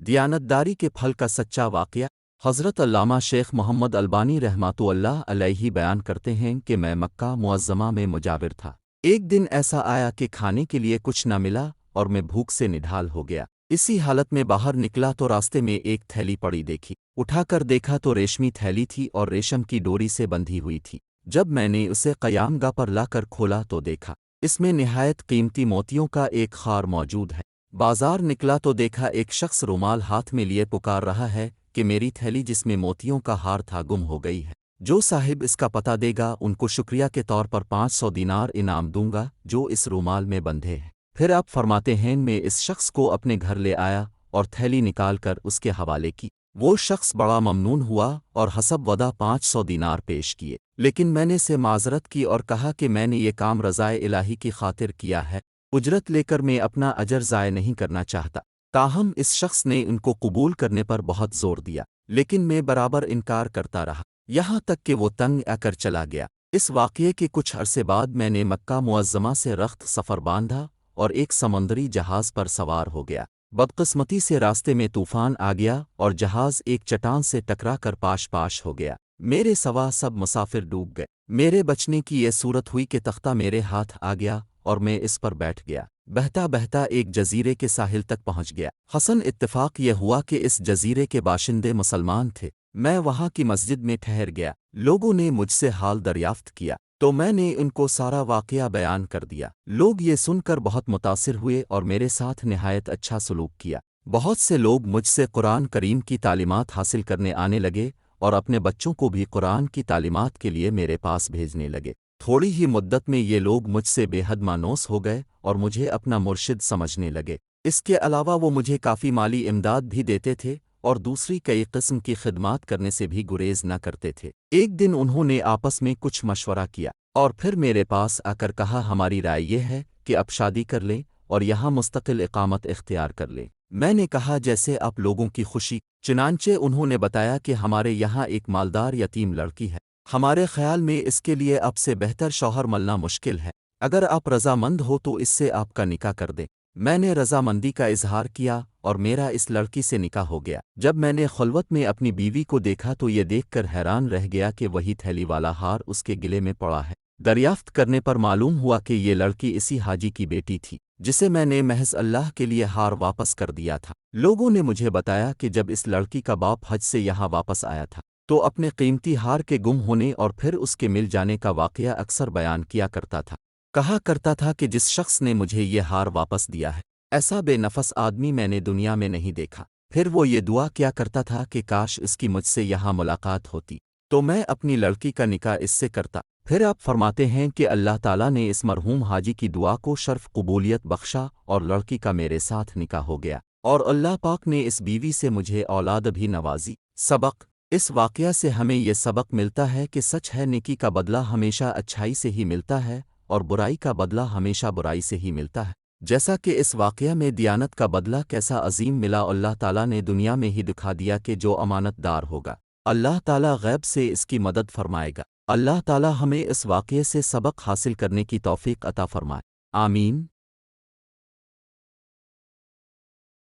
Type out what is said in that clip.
दियानतदारी के फल का सच्चा वाक़या। हज़रत अल्लामा शेख मोहम्मद अलबानी रहमतुल्लाह अलैहि बयान करते हैं कि मैं मक्का मुअज़्ज़मा में मुजाविर था। एक दिन ऐसा आया कि खाने के लिए कुछ न मिला और मैं भूख से निढाल हो गया। इसी हालत में बाहर निकला तो रास्ते में एक थैली पड़ी देखी। उठाकर देखा तो रेशमी थैली थी और रेशम की डोरी से बंधी हुई थी। जब मैंने उसे क़यामगाह पर लाकर खोला तो देखा इसमें निहायत कीमती मोतियों का एक खार मौजूद है। बाजार निकला तो देखा एक शख्स रुमाल हाथ में लिए पुकार रहा है कि मेरी थैली जिसमें मोतियों का हार था गुम हो गई है। जो साहिब इसका पता देगा उनको शुक्रिया के तौर पर 500 दिनार इनाम दूंगा जो इस रुमाल में बंधे हैं। फिर आप फरमाते हैं मैं इस शख्स को अपने घर ले आया और थैली निकालकर उसके हवाले की। वो शख्स बड़ा ममनून हुआ और हसब वदा 500 दिनार पेश किए, लेकिन मैंने से माजरत की और कहा कि मैंने ये काम रज़ाए इलाही की खातिर किया है, उजरत लेकर मैं अपना अजर ज़ाय नहीं करना चाहता। ताहम इस शख्स ने उनको कबूल करने पर बहुत जोर दिया, लेकिन मैं बराबर इनकार करता रहा, यहाँ तक कि वो तंग आकर चला गया। इस वाक़ये के कुछ अरसे बाद मैंने मक्का मुअज़्ज़मा से रख्त सफ़र बांधा और एक समंदरी जहाज़ पर सवार हो गया। बदकिस्मती से रास्ते में तूफ़ान आ गया और जहाज़ एक चट्टान से टकरा कर पाश पाश हो गया। मेरे सवा सब मुसाफिर डूब गए। मेरे बचने की यह सूरत हुई कि तख्ता मेरे हाथ आ गया और मैं इस पर बैठ गया। बहता बहता एक जजीरे के साहिल तक पहुंच गया। हसन इत्तेफाक यह हुआ कि इस जजीरे के बाशिंदे मुसलमान थे। मैं वहां की मस्जिद में ठहर गया। लोगों ने मुझसे हाल दरियाफ्त किया तो मैंने उनको सारा वाक़या बयान कर दिया। लोग ये सुनकर बहुत मुतासिर हुए और मेरे साथ निहायत अच्छा सलूक किया। बहुत से लोग मुझसे कुरान करीम की तालीमात हासिल करने आने लगे और अपने बच्चों को भी कुरान की तालीमात के लिए मेरे पास भेजने लगे। थोड़ी ही मुद्दत में ये लोग मुझसे बेहद मानूस हो गए और मुझे अपना मुर्शिद समझने लगे। इसके अलावा वो मुझे काफ़ी माली इमदाद भी देते थे और दूसरी कई किस्म की खिदमात करने से भी गुरेज न करते थे। एक दिन उन्होंने आपस में कुछ मशवरा किया और फिर मेरे पास आकर कहा हमारी राय यह है कि अब शादी कर लें और यहाँ मुस्तकिल इकामत इख्तियार कर लें। मैंने कहा जैसे आप लोगों की खुशी। चुनांचे उन्होंने बताया कि हमारे यहाँ एक मालदार यतीम लड़की है। हमारे ख्याल में इसके लिए अब से बेहतर शौहर मिलना मुश्किल है। अगर आप रज़ामंद हो तो इससे आपका निकाह कर दें। मैंने रज़ामंदी का इजहार किया और मेरा इस लड़की से निकाह हो गया। जब मैंने खुलवत में अपनी बीवी को देखा तो ये देखकर हैरान रह गया कि वही थैली वाला हार उसके गिले में पड़ा है। दरियाफ्त करने पर मालूम हुआ कि ये लड़की इसी हाजी की बेटी थी जिसे मैंने महज अल्लाह के लिए हार वापस कर दिया था। लोगों ने मुझे बताया कि जब इस लड़की का बाप हज से यहाँ वापस आया था तो अपने कीमती हार के गुम होने और फिर उसके मिल जाने का वाक़या अक्सर बयान किया करता था। कहा करता था कि जिस शख्स ने मुझे ये हार वापस दिया है ऐसा बेनफस आदमी मैंने दुनिया में नहीं देखा। फिर वो ये दुआ किया करता था कि काश इसकी मुझसे यहाँ मुलाकात होती तो मैं अपनी लड़की का निकाह इससे करता। फिर आप फरमाते हैं कि अल्लाह ताला ने इस मरहूम हाजी की दुआ को शर्फ कबूलियत बख्शा और लड़की का मेरे साथ निकाह हो गया और अल्लाह पाक ने इस बीवी से मुझे औलाद भी नवाजी। सबक। इस वाक़या से हमें यह सबक मिलता है कि सच है नेकी का बदला हमेशा अच्छाई से ही मिलता है और बुराई का बदला हमेशा बुराई से ही मिलता है। जैसा कि इस वाक़या में दियानत का बदला कैसा अजीम मिला, अल्लाह ताला ने दुनिया में ही दिखा दिया कि जो अमानतदार होगा अल्लाह ताला गैब से इसकी मदद फरमाएगा। अल्लाह ताला हमें इस वाक़ये से सबक हासिल करने की तौफीक अता फरमाए। आमीन।